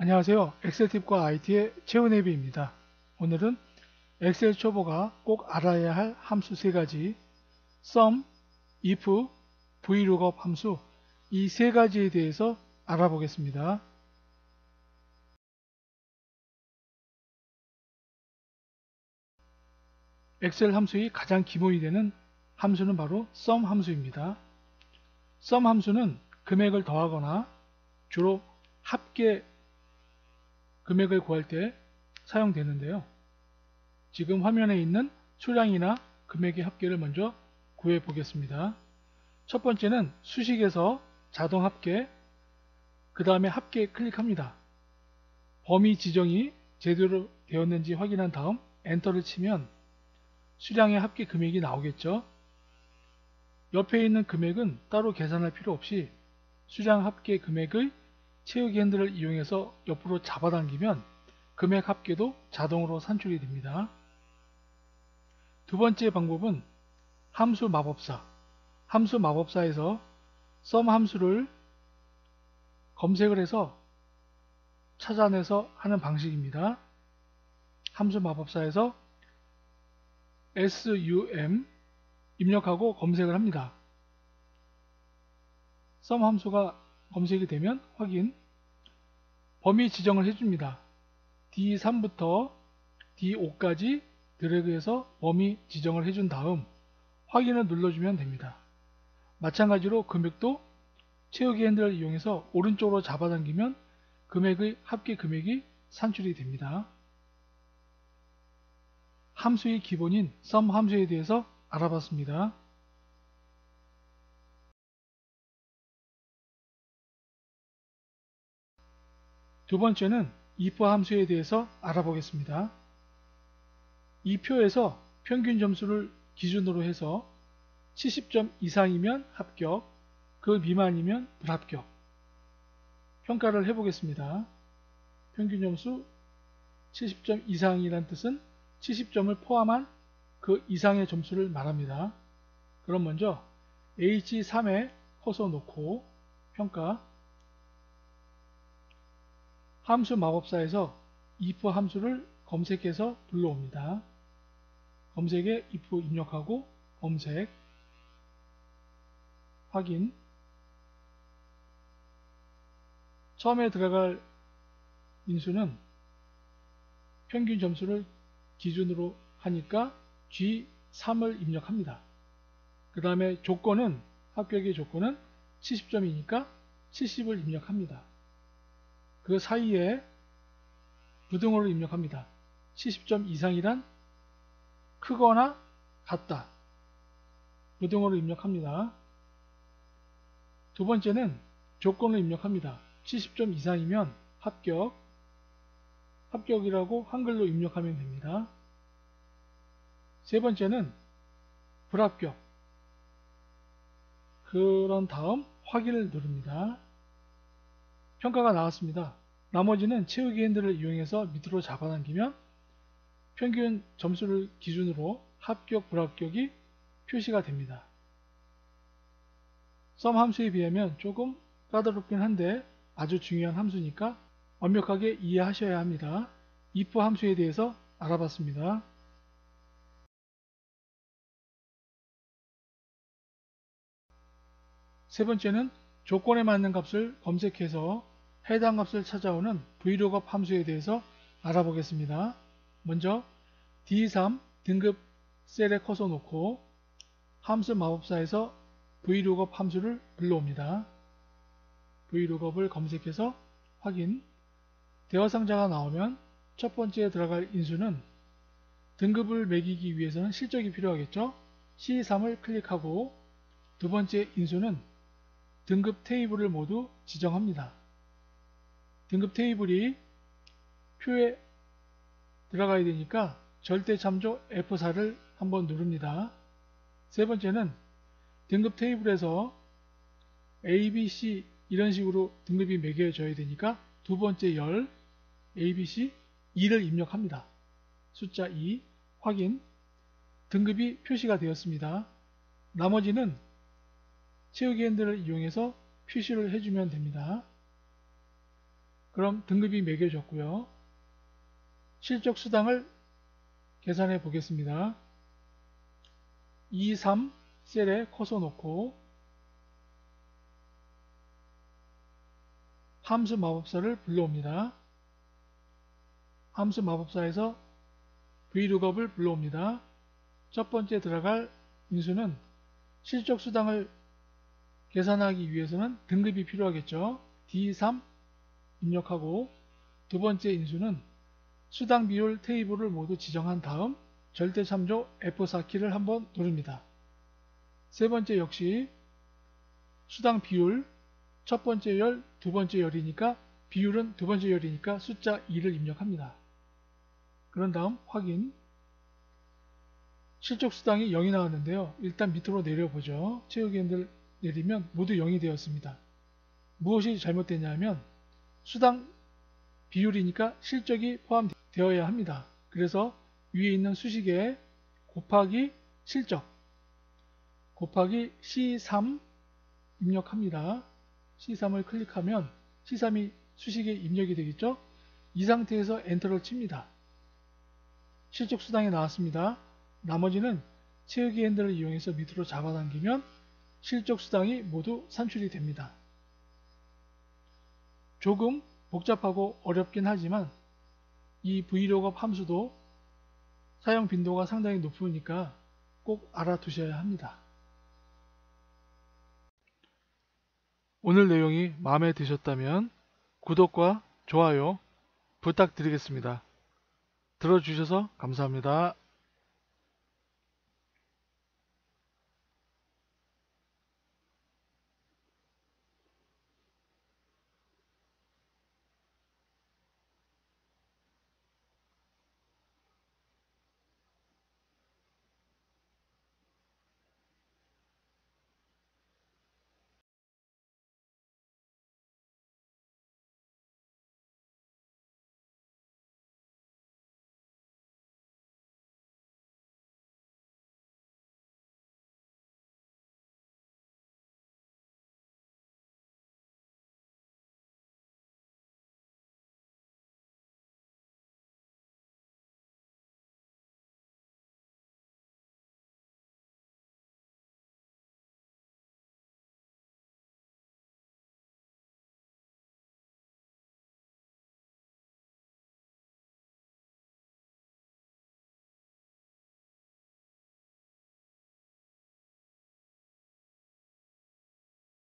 안녕하세요. 엑셀팁과 IT의 최은혜비입니다. 오늘은 엑셀 초보가 꼭 알아야 할 함수 3가지 sum, if, vlookup 함수 이 3가지에 대해서 알아보겠습니다. 엑셀 함수의 가장 기본이 되는 함수는 바로 sum 함수입니다. sum 함수는 금액을 더하거나 주로 합계 금액을 구할 때 사용되는데요. 지금 화면에 있는 수량이나 금액의 합계를 먼저 구해 보겠습니다. 첫 번째는 수식에서 자동 합계, 그 다음에 합계 클릭합니다. 범위 지정이 제대로 되었는지 확인한 다음 엔터를 치면 수량의 합계 금액이 나오겠죠. 옆에 있는 금액은 따로 계산할 필요 없이 수량 합계 금액의 채우기 핸들을 이용해서 옆으로 잡아당기면 금액 합계도 자동으로 산출이 됩니다. 두 번째 방법은 함수 마법사. 함수 마법사에서 sum 함수를 검색을 해서 찾아내서 하는 방식입니다. 함수 마법사에서 sum 입력하고 검색을 합니다. sum 함수가 검색이 되면 확인, 범위 지정을 해줍니다. D3부터 D5까지 드래그해서 범위 지정을 해준 다음 확인을 눌러주면 됩니다. 마찬가지로 금액도 채우기 핸들을 이용해서 오른쪽으로 잡아당기면 금액의 합계 금액이 산출이 됩니다. 함수의 기본인 sum 함수에 대해서 알아봤습니다. 두 번째는 if 함수에 대해서 알아보겠습니다. 이 표에서 평균 점수를 기준으로 해서 70점 이상이면 합격, 그 미만이면 불합격. 평가를 해보겠습니다. 평균 점수 70점 이상이란 뜻은 70점을 포함한 그 이상의 점수를 말합니다. 그럼 먼저 H3에 커서 놓고 평가, 함수 마법사에서 if 함수를 검색해서 불러옵니다. 검색에 if 입력하고 검색, 확인. 처음에 들어갈 인수는 평균 점수를 기준으로 하니까 G3을 입력합니다. 그 다음에 조건은, 합격의 조건은 70점이니까 70을 입력합니다. 그 사이에 부등호를 입력합니다. 70점 이상이란 크거나 같다. 부등호를 입력합니다. 두 번째는 조건을 입력합니다. 70점 이상이면 합격, 합격이라고 한글로 입력하면 됩니다. 세 번째는 불합격. 그런 다음 확인을 누릅니다. 평가가 나왔습니다. 나머지는 채우기 핸들을 이용해서 밑으로 잡아당기면 평균 점수를 기준으로 합격, 불합격이 표시가 됩니다. sum 함수에 비하면 조금 까다롭긴 한데 아주 중요한 함수니까 완벽하게 이해하셔야 합니다. if 함수에 대해서 알아봤습니다. 세 번째는 조건에 맞는 값을 검색해서 해당 값을 찾아오는 vlookup 함수에 대해서 알아보겠습니다. 먼저 D3 등급 셀에 커서 놓고 함수 마법사에서 vlookup 함수를 불러옵니다. vlookup을 검색해서 확인, 대화 상자가 나오면 첫 번째에 들어갈 인수는 등급을 매기기 위해서는 실적이 필요하겠죠. C3을 클릭하고 두 번째 인수는 등급 테이블을 모두 지정합니다. 등급 테이블이 표에 들어가야 되니까 절대 참조 F4를 한번 누릅니다. 세 번째는 등급 테이블에서 A, B, C 이런 식으로 등급이 매겨져야 되니까 두 번째 열 A, B, C 2를 입력합니다. 숫자 2 확인, 등급이 표시가 되었습니다. 나머지는 채우기 핸들을 이용해서 표시를 해주면 됩니다. 그럼 등급이 매겨졌고요. 실적 수당을 계산해 보겠습니다. 2, 3 셀에 커서 놓고 함수 마법사를 불러옵니다. 함수 마법사에서 VLOOKUP을 불러옵니다. 첫 번째 들어갈 인수는 실적 수당을 계산하기 위해서는 등급이 필요하겠죠. D3 입력하고 두 번째 인수는 수당 비율 테이블을 모두 지정한 다음 절대참조 F4키를 한번 누릅니다. 세 번째 역시 수당 비율 첫 번째 열, 두 번째 열이니까 비율은 두 번째 열이니까 숫자 2를 입력합니다. 그런 다음 확인. 실적 수당이 0이 나왔는데요. 일단 밑으로 내려보죠. 채우기 핸들 내리면 모두 0이 되었습니다. 무엇이 잘못됐냐면 수당 비율이니까 실적이 포함되어야 합니다. 그래서 위에 있는 수식에 곱하기 실적 곱하기 C3 입력합니다. C3을 클릭하면 C3이 수식에 입력이 되겠죠. 이 상태에서 엔터를 칩니다. 실적 수당이 나왔습니다. 나머지는 채우기 핸들을 이용해서 밑으로 잡아당기면 실적 수당이 모두 산출이 됩니다. 조금 복잡하고 어렵긴 하지만 이 VLOOKUP 함수도 사용 빈도가 상당히 높으니까 꼭 알아두셔야 합니다. 오늘 내용이 마음에 드셨다면 구독과 좋아요 부탁드리겠습니다. 들어주셔서 감사합니다.